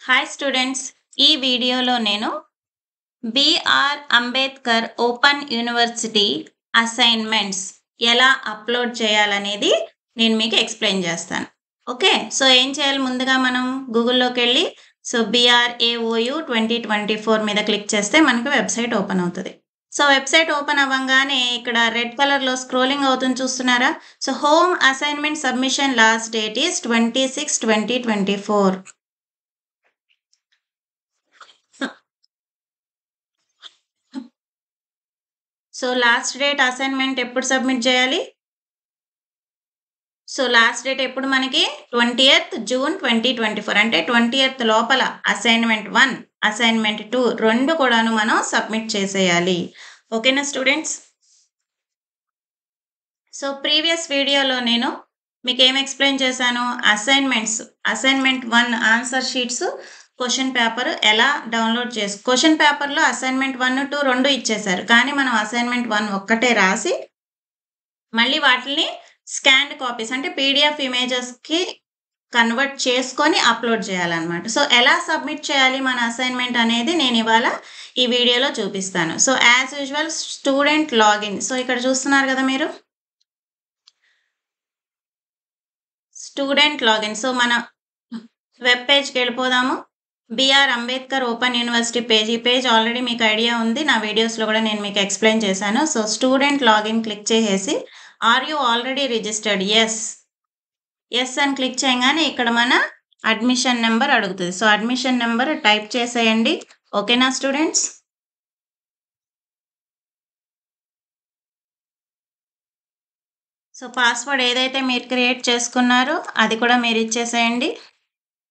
Hi students, ఈ వీడియోలో నేను BR Ambedkar open university assignments ఎలా అప్లోడ్ చేయాలనేది నేను మీకు ఎక్స్ప్లెయిన్ చేస్తాను. ఓకే, సో ఏం చేయాలి? ముందుగా మనం గూగుల్లోకి వెళ్ళి BRAOU 2024 మీద క్లిక్ చేస్తే మనకు వెబ్సైట్ ఓపెన్ అవుతుంది. సో వెబ్సైట్ ఓపెన్ అవ్వగానే ఇక్కడ రెడ్ కలర్లో స్క్రోలింగ్ అవుతుంది, చూస్తున్నారా? So home assignment submission last date is 26/2024. So last date assignment ఎప్పుడు సబ్మిట్ చేయాలి? సో లాస్ట్ డేట్ ఎప్పుడు మనకి 20th June 2024, అంటే 20th లోపల అసైన్మెంట్ 1 అసైన్మెంట్ 2 రెండు కూడాను మనం సబ్మిట్ చేసేయాలి. ఓకేనా స్టూడెంట్స్? సో ప్రీవియస్ వీడియోలో నేను మీకు ఏం ఎక్స్ప్లెయిన్ చేశాను? Assignment 1 answer sheets question paper ఎలా డౌన్లోడ్ చేసి, క్వశ్చన్ పేపర్లో అసైన్మెంట్ 1, 2 రెండు ఇచ్చేశారు, కానీ మనం అసైన్మెంట్ 1 ఒక్కటే రాసి మళ్ళీ వాటిని స్కాన్డ్ కాపీస్ అంటే పీడిఎఫ్ ఇమేజెస్కి కన్వర్ట్ చేసుకొని అప్లోడ్ చేయాలన్నమాట. సో ఎలా సబ్మిట్ చేయాలి మన అసైన్మెంట్ అనేది నేను ఇవాళ ఈ వీడియోలో చూపిస్తాను. So as usual student login. So ఇక్కడ చూస్తున్నారు కదా మీరు, స్టూడెంట్ లాగిన్. సో మన వెబ్ పేజ్కి వెళ్ళిపోదాము. BR Ambedkar open university page. ఈ పేజ్ ఆల్రెడీ మీకు ఐడియా ఉంది, నా వీడియోస్లో కూడా నేను మీకు ఎక్స్ప్లెయిన్ చేశాను. సో స్టూడెంట్ లాగిన్ క్లిక్ చేసేసి are you already registered? Yes అని క్లిక్ చేయగానే ఇక్కడ మన అడ్మిషన్ నెంబర్ అడుగుతుంది. సో అడ్మిషన్ నెంబర్ టైప్ చేసేయండి. ఓకేనా స్టూడెంట్స్? సో పాస్వర్డ్ ఏదైతే మీరు క్రియేట్ చేసుకున్నారో అది కూడా మీరు ఇచ్చేసేయండి.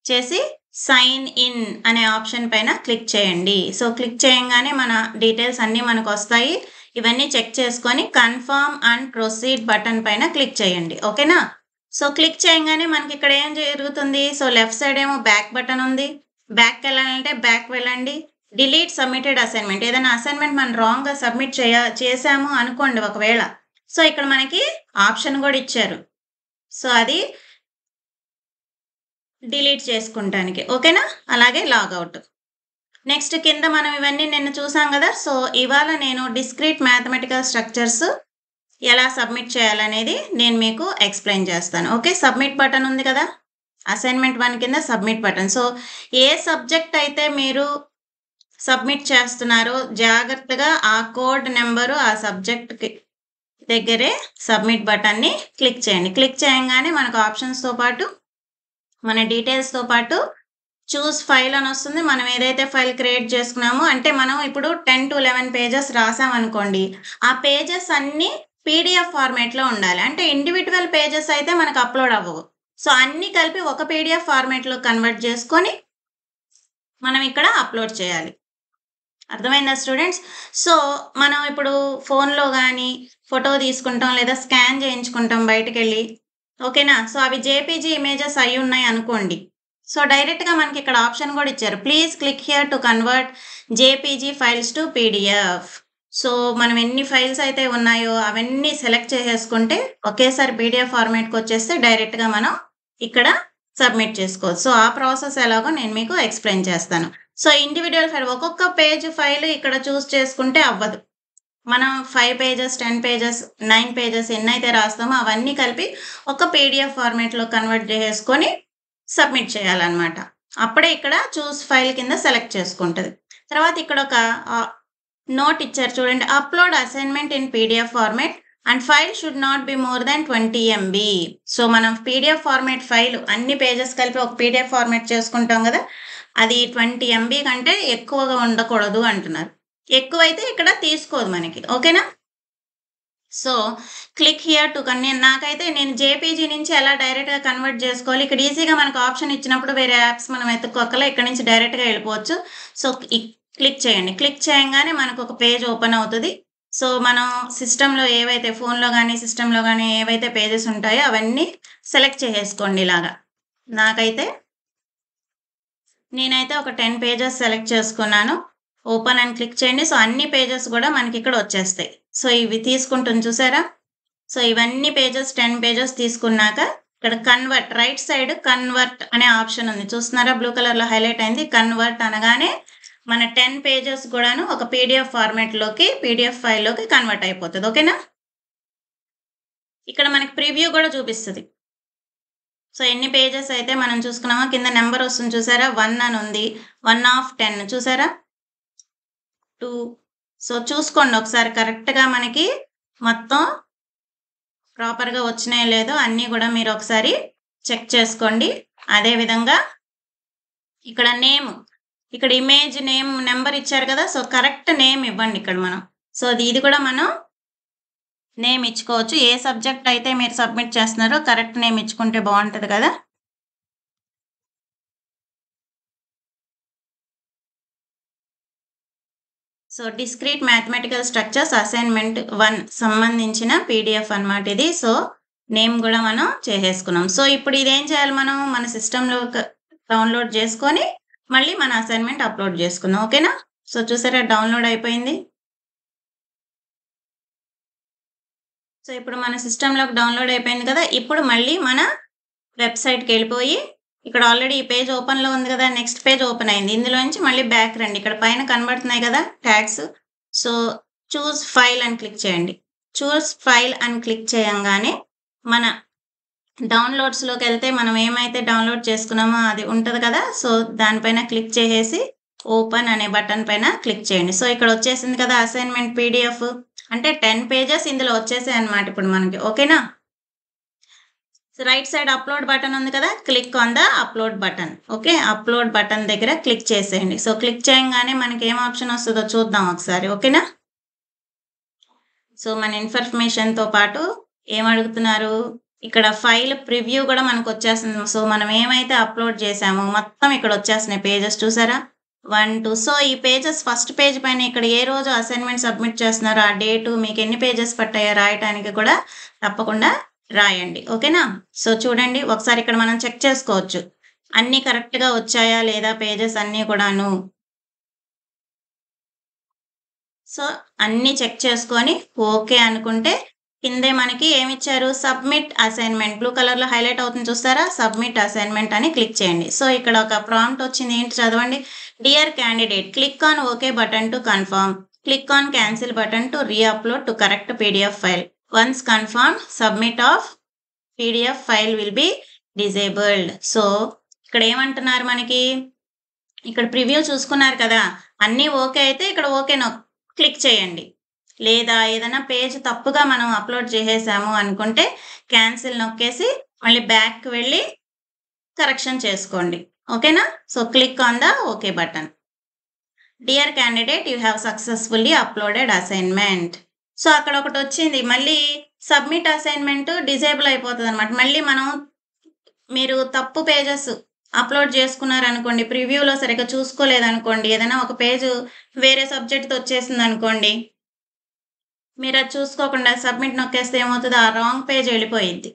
చేసి సైన్ ఇన్ అనే ఆప్షన్ పైన క్లిక్ చేయండి. సో క్లిక్ చేయగానే మన డీటెయిల్స్ అన్నీ మనకు వస్తాయి. ఇవన్నీ చెక్ చేసుకొని కన్ఫర్మ్ అండ్ ప్రొసీడ్ బటన్ పైన క్లిక్ చేయండి. ఓకేనా? సో క్లిక్ చేయగానే మనకి ఇక్కడ ఏం జరుగుతుంది? సో లెఫ్ట్ సైడ్ ఏమో బ్యాక్ బటన్ ఉంది. బ్యాక్ వెళ్ళాలంటే బ్యాక్ వెళ్ళండి. Delete submitted assignment. ఏదైనా అసైన్మెంట్ మనం రాంగ్గా సబ్మిట్ చేసాము అనుకోండి ఒకవేళ, సో ఇక్కడ మనకి ఆప్షన్ కూడా ఇచ్చారు. సో అది డిలీట్ చేసుకుంటానికి. ఓకేనా? అలాగే లాగౌట్. నెక్స్ట్ కింద మనం ఇవన్నీ నిన్న చూసాం కదా. సో ఇవాళ నేను డిస్క్రీట్ మ్యాథమెటికల్ స్ట్రక్చర్స్ ఎలా సబ్మిట్ చేయాలనేది నేను మీకు ఎక్స్ప్లెయిన్ చేస్తాను. ఓకే, సబ్మిట్ బటన్ ఉంది కదా, అసైన్మెంట్ 1 కింద సబ్మిట్ బటన్. సో ఏ సబ్జెక్ట్ అయితే మీరు సబ్మిట్ చేస్తున్నారో జాగ్రత్తగా ఆ కోడ్ నెంబరు ఆ సబ్జెక్ట్కి దగ్గరే సబ్మిట్ బటన్ని క్లిక్ చేయండి. క్లిక్ చేయగానే మనకు ఆప్షన్స్తో పాటు మన డీటెయిల్స్తో పాటు చూస్ ఫైల్ అని వస్తుంది. మనం ఏదైతే ఫైల్ క్రియేట్ చేసుకున్నామో, అంటే మనం ఇప్పుడు 10 to 11 పేజెస్ రాసామనుకోండి, ఆ పేజెస్ అన్నీ పీడిఎఫ్ ఫార్మేట్లో ఉండాలి. అంటే ఇండివిజువల్ పేజెస్ అయితే మనకు అప్లోడ్ అవ్వవు. సో అన్నీ కలిపి ఒక పీడిఎఫ్ ఫార్మేట్లో కన్వర్ట్ చేసుకొని మనం ఇక్కడ అప్లోడ్ చేయాలి. అర్థమైందా స్టూడెంట్స్? సో మనం ఇప్పుడు ఫోన్లో కానీ ఫోటో తీసుకుంటాం లేదా స్కాన్ చేయించుకుంటాం బయటకు వెళ్ళి. ఓకేనా? సో అవి జేపీజీ ఇమేజెస్ అయి ఉన్నాయి అనుకోండి. సో డైరెక్ట్గా మనకి ఇక్కడ ఆప్షన్ కూడా ఇచ్చారు, please click here to convert JPG files to PDF. So మనం ఎన్ని ఫైల్స్ అయితే ఉన్నాయో అవన్నీ సెలెక్ట్ చేసేసుకుంటే ఒకేసారి పీడిఎఫ్ ఫార్మేట్కి వచ్చేస్తే డైరెక్ట్గా మనం ఇక్కడ సబ్మిట్ చేసుకోవచ్చు. సో ఆ ప్రాసెస్ ఎలాగో నేను మీకు ఎక్స్ప్లెయిన్ చేస్తాను. సో ఇండివిజువల్ ఫైల్ ఒక్కొక్క పేజ్ ఫైల్ ఇక్కడ చూస్ చేసుకుంటే అవ్వదు. మనం 5 pages 10 pages 9 pages ఎన్నైతే రాస్తామో అవన్నీ కలిపి ఒక పీడిఎఫ్ ఫార్మేట్లో కన్వర్ట్ చేసుకొని సబ్మిట్ చేయాలన్నమాట. అప్పుడే ఇక్కడ చూస్ ఫైల్ కింద సెలెక్ట్ చేసుకుంటుంది. తర్వాత ఇక్కడ ఒక నోట్ ఇచ్చారు చూడండి, upload assignment in PDF format and file should not be more than 20 MB. So మనం పీడిఎఫ్ ఫార్మేట్ ఫైల్ అన్ని పేజెస్ కలిపి ఒక పీడిఎఫ్ ఫార్మేట్ చేసుకుంటాం కదా, అది 20 MB కంటే ఎక్కువగా ఉండకూడదు అంటున్నారు. ఎక్కువైతే ఇక్కడ తీసుకోదు మనకి. ఓకేనా? సో క్లిక్ హియర్ టు నాకైతే నేను జేపీజీ నుంచి ఎలా డైరెక్ట్గా కన్వర్ట్ చేసుకోవాలి, ఇక్కడ ఈజీగా మనకు ఆప్షన్ ఇచ్చినప్పుడు వేరే యాప్స్ మనం ఎత్తుక్కోకలా ఇక్కడ నుంచి డైరెక్ట్గా వెళ్ళిపోవచ్చు. సో క్లిక్ చేయండి. క్లిక్ చేయగానే మనకు ఒక పేజ్ ఓపెన్ అవుతుంది. సో మనం సిస్టంలో ఏవైతే ఫోన్లో కానీ సిస్టంలో కానీ ఏవైతే పేజెస్ ఉంటాయో అవన్నీ సెలెక్ట్ చేసేసుకోండి ఇలాగా. నేనైతే ఒక 10 pages సెలెక్ట్ చేసుకున్నాను. ఓపెన్ అని క్లిక్ చేయండి. సో అన్ని పేజెస్ కూడా మనకి ఇక్కడ వచ్చేస్తాయి. సో ఇవి తీసుకుంటుంది చూసారా? సో ఇవన్నీ పేజెస్ 10 pages తీసుకున్నాక ఇక్కడ కన్వర్ట్ రైట్ సైడ్ కన్వర్ట్ అనే ఆప్షన్ ఉంది. చూస్తున్నారా? బ్లూ కలర్‌లో హైలైట్ అయింది. కన్వర్ట్ అనగానే మన 10 పేజెస్ కూడాను ఒక పీడీఎఫ్ ఫార్మాట్‌లోకి, పీడీఎఫ్ ఫైల్‌లోకి కన్వర్ట్ అయిపోతది. ఓకేనా? ఇక్కడ మనకి ప్రివ్యూ కూడా చూపిస్తది. సో, ఎన్ని పేజెస్ అయితే మనం చూసుకున్నామో కింద నంబర్ వస్తుంది చూసారా? 1 అని ఉంది. 1/10 చూసారా? 2 సో, చూసుకోండి ఒకసారి కరెక్ట్‌గా మనకి మొత్తం ప్రాపర్‌గా వచ్చినాయో లేదో అన్నీ కూడా మీరు ఒకసారి చెక్ చేసుకోండి. అదే విధంగా ఇక్కడ నేమ్, ఇక్కడ ఇమేజ్ నేమ్ నంబర్ ఇచ్చారు కదా! సో, కరెక్ట్ నేమ్ ఇవ్వండి ఇక్కడ మనం. సో, ఇది కూడా మనం నేమ్ ఇచ్చుకోవచ్చు. ఏ సబ్జెక్ట్ అయితే మీరు సబ్మిట్ చేస్తున్నారో కరెక్ట్ నేమ్ ఇచ్చుకుంటే బావుంటది కదా! So, discrete mathematical structures assignment 1 సంబంధించిన పీడీఎఫ్ అన్నమాట ఇది. సో, నేమ్ కూడా మనం చేసేసుకున్నాం. సో, ఇప్పుడు ఇదేం చేయాలి మనం మన సిస్టమ్‌లోకి డౌన్‌లోడ్ చేసుకొని మళ్ళీ మన అసైన్‌మెంట్ అప్‌లోడ్ చేసుకుందాం. ఓకేనా? సో, చూసారా? డౌన్‌లోడ్ అయిపోయింది. సో, ఇప్పుడు మన సిస్టమ్‌లోకి డౌన్‌లోడ్ అయిపోయింది కదా! ఇప్పుడు మళ్ళీ మన వెబ్‌సైట్‌కెళ్ళిపోయి ఇక్కడ ఆల్రెడీ ఈ పేజ్ ఓపెన్‌లో ఉంది కదా! నెక్స్ట్ పేజ్ ఓపెన్ అయింది. ఇందులో నుంచి మళ్ళీ బ్యాక్ రండి. ఇక్కడ పైన కనబడుతున్నాయి కదా! ట్యాగ్స్. సో, చూస్ ఫైల్ అని క్లిక్ చేయండి. చూస్ ఫైల్ అని క్లిక్ చేయంగానే మన డౌన్‌లోడ్స్‌లోకెళ్తే మనం ఏమైతే డౌన్‌లోడ్ చేసుకున్నామో అది ఉంటది కదా! సో, దానిపైన క్లిక్ చేసేసి ఓపెన్ అనే బటన్ పైన క్లిక్ చేయండి. సో, ఇక్కడ వచ్చేసింది కదా! అసైన్‌మెంట్ పీడీఎఫ్ అంటే 10 పేజెస్ ఇందులో వచ్చేసాయన్నమాట ఇప్పుడు మనకి. ఓకేనా? రైట్ సైడ్ అప్‌లోడ్ బటన్ ఉంది కదా! Click on the upload button. Okay. Upload button దగ్గర క్లిక్ చేసేయండి. సో, క్లిక్ చేయంగానే మనకి ఏం ఆప్షన్ వస్తదో చూద్దాం ఒకసారి. ఓకేనా? సో, మన ఇన్ఫర్మేషన్‌తో పాటు ఏమడుగుతున్నారు? ఇక్కడ ఫైల్ ప్రివ్యూ కూడా మనకొచ్చేస్తుంది. సో, మనం ఏమైతే అప్‌లోడ్ చేసామో మొత్తం ఇక్కడ వచ్చేస్తున్నాయి పేజెస్ చూసారా? 1, 2 సో, ఈ పేజెస్ ఫస్ట్ పేజ్ పైన ఇక్కడ ఏ రోజు అసైన్‌మెంట్ సబ్మిట్ చేస్తున్నారో ఆ డేటు, మీకెన్ని పేజెస్ పట్టాయో రాయటానికి కూడా తప్పకుండా రాయండి. ఓకేనా? సో, చూడండి ఒకసారి ఇక్కడ మనం చెక్ చేసుకోవచ్చు. అన్నీ కరెక్ట్‌గా వచ్చాయా లేదా పేజెస్ అన్నీ కూడాను. సో, అన్నీ చెక్ చేసుకొని ఓకే అనుకుంటే కిందే మనకి ఏమిచ్చారు? సబ్మిట్ అసైన్‌మెంట్ బ్లూ కలర్‌లో హైలైట్ అవుతుంది చూస్తారా? సబ్మిట్ అసైన్‌మెంట్ అని క్లిక్ చేయండి. సో, ఇక్కడ ఒక ప్రాంప్ట్ వచ్చింది. ఏంటి చదవండి? Dear candidate click on okay button to confirm. Click on cancel button to re-upload to correct PDF file. Once confirmed submit of PDF file will be disabled. So, ఇక్కడ ఏమంటున్నారు మనకి? ఇక్కడ ప్రివ్యూ చూసుకున్నారు కదా! అన్నీ ఓకే అయితే ఇక్కడ ఓకే క్లిక్ చేయండి. లేదా ఏదైనా పేజ్ తప్పుగా మనం అప్‌లోడ్ చేసేసాము అనుకుంటే క్యాన్సిల్ నొక్కేసి మళ్ళీ బ్యాక్‌కి వెళ్ళి కరెక్షన్ చేసుకోండి. ఓకేనా? So, click on the okay button. Dear candidate you have successfully uploaded assignment. So, అక్కడ ఒకటొచ్చింది. మళ్ళీ సబ్మిట్ అసైన్‌మెంట్ డిజేబుల్ అయిపోతదనమాట. మళ్ళీ మనం మీరు తప్పు పేజెస్ అప్‌లోడ్ చేసుకున్నారనుకోండి, ప్రివ్యూలో సరిగ్గా చూసుకోలేదనుకోండి, ఏదైనా ఒక పేజు వేరే సబ్జెక్ట్‌తో వచ్చేసిందనుకోండి, మీరది చూసుకోకుండా సబ్మిట్ నొక్కేస్తే ఏమవుతది? ఆ రాంగ్ పేజ్ ఎళ్ళిపోయిద్ది.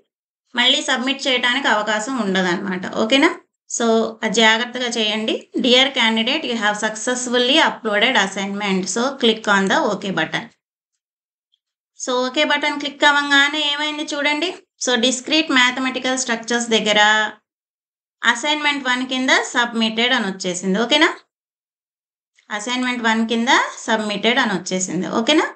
మళ్ళీ సబ్మిట్ చేయటానికి అవకాశం ఉండదనమాట. ఓకేనా? సో, అది జాగ్రత్తగా చేయండి. Dear candidate you have successfully uploaded assignment. So, click on the okay button. So, okay button click అవ్వంగానే ఏమైంది చూడండి. సో, డిస్క్రీట్ మ్యాథమెటికల్ స్ట్రక్చర్స్ దగ్గర అసైన్‌మెంట్ 1 కింద సబ్మిటెడ్ అని వచ్చేసింది. ఓకేనా? అసైన్‌మెంట్ 1 కింద సబ్మిటెడ్ అని వచ్చేసింది. ఓకేనా?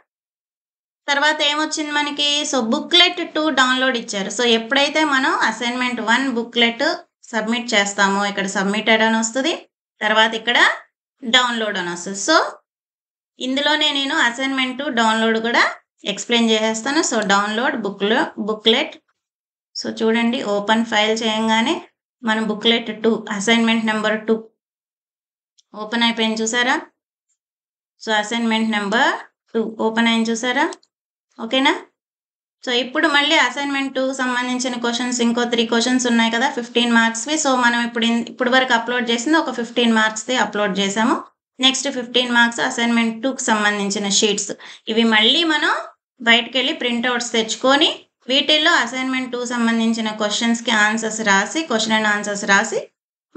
తర్వాత ఏమొచ్చింది మనకి? సో, బుక్‌లెట్ 2 డౌన్‌లోడ్ ఇచ్చారు. సో, ఎప్పుడైతే మనం అసైన్‌మెంట్ 1 బుక్‌లెట్ సబ్మిట్ చేస్తామో ఇక్కడ సబ్మిటెడ్ అని వస్తది. తర్వాత ఇక్కడ డౌన్‌లోడ్ అని వస్తది. సో, ఇందులోనే నేను అసైన్‌మెంట్ 2 డౌన్‌లోడ్ కూడా ఎక్స్‌ప్లెయిన్ చేసేస్తాను. So, download booklet. సో, చూడండి ఓపెన్ ఫైల్ చేయంగానే మన బుక్‌లెట్ 2 అసైన్‌మెంట్ నంబర్ 2 ఓపెన్ అయిపోయింది చూసారా? సో, అసైన్‌మెంట్ నంబర్ 2 ఓపెన్ అయింది చూసారా? ఓకేనా? సో, ఇప్పుడు మళ్ళీ అసైన్‌మెంట్ 2కి సంబంధించిన క్వెషన్స్ ఇంకో 3 క్వెషన్స్ ఉన్నాయి కదా! 15 మార్క్స్‌వి. సో, మనం ఇప్పుడు వరకు అప్‌లోడ్ చేసింది ఒక 15 మార్క్స్‌ది అప్‌లోడ్ చేసాము. నెక్స్ట్ 15 మార్క్స్ అసైన్‌మెంట్ 2కి సంబంధించిన షీట్స్. ఇవి మళ్ళీ మనం బయటికెళ్ళి ప్రింటౌట్స్ తెచ్చుకొని వీటిల్లో అసైన్‌మెంట్ 2 సంబంధించిన క్వెషన్స్‌కి ఆన్సర్స్ రాసి, క్వెషన్ అండ్ ఆన్సర్స్ రాసి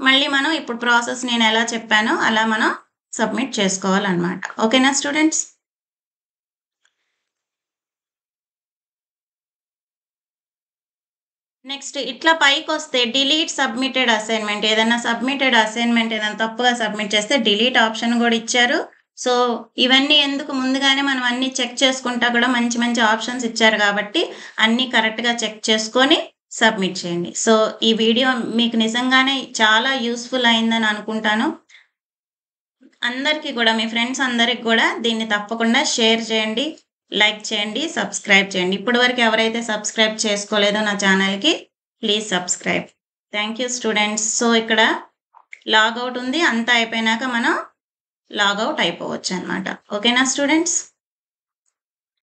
మళ్ళీ మనం ఇప్పుడు ప్రాసెస్ నేను ఎలా చెప్పానో అలా మనం సబ్మిట్ చేసుకోవాలన్నమాట. ఓకేనా స్టూడెంట్స్? నెక్స్ట్ ఇట్లా పైకొస్తే డిలీట్ సబ్మిటెడ్ అసైన్‌మెంట్ ఏదన్నా ఏదైనా తప్పుగా సబ్మిట్ చేస్తే డిలీట్ ఆప్షన్ గూడా ఇచ్చారు. సో, ఇవన్నీ ఎందుకు ముందుగానే మనం అన్నీ చెక్ చేసుకుంటా కూడా మంచి మంచి ఆప్షన్స్ ఇచ్చారు గాబట్టి, అన్నీ కరెక్ట్‌గా చెక్ చేసుకొని సబ్మిట్ చేయండి. సో, ఈ వీడియో మీకు నిజంగానే చాలా యూజ్‌ఫుల్ అయిందని అనుకుంటాను. అందరికీ గూడా మీ ఫ్రెండ్స్ అందరికి గూడా దీన్ని తప్పకుండా షేర్ చేయండి, లైక్ చేయండి, సబ్స్క్రైబ్ చేయండి. ఇప్పటి వరకు ఎవరైతే సబ్స్క్రైబ్ చేసుకోలేదో నా ఛానల్‌కి please subscribe. Thank you students. So, ఇక్కడ లాగౌట్ ఉంది. అంతా అయిపోయినాక మనం లాగౌట్ అయిపోవచ్చనమాట. ఓకేనా స్టూడెంట్స్?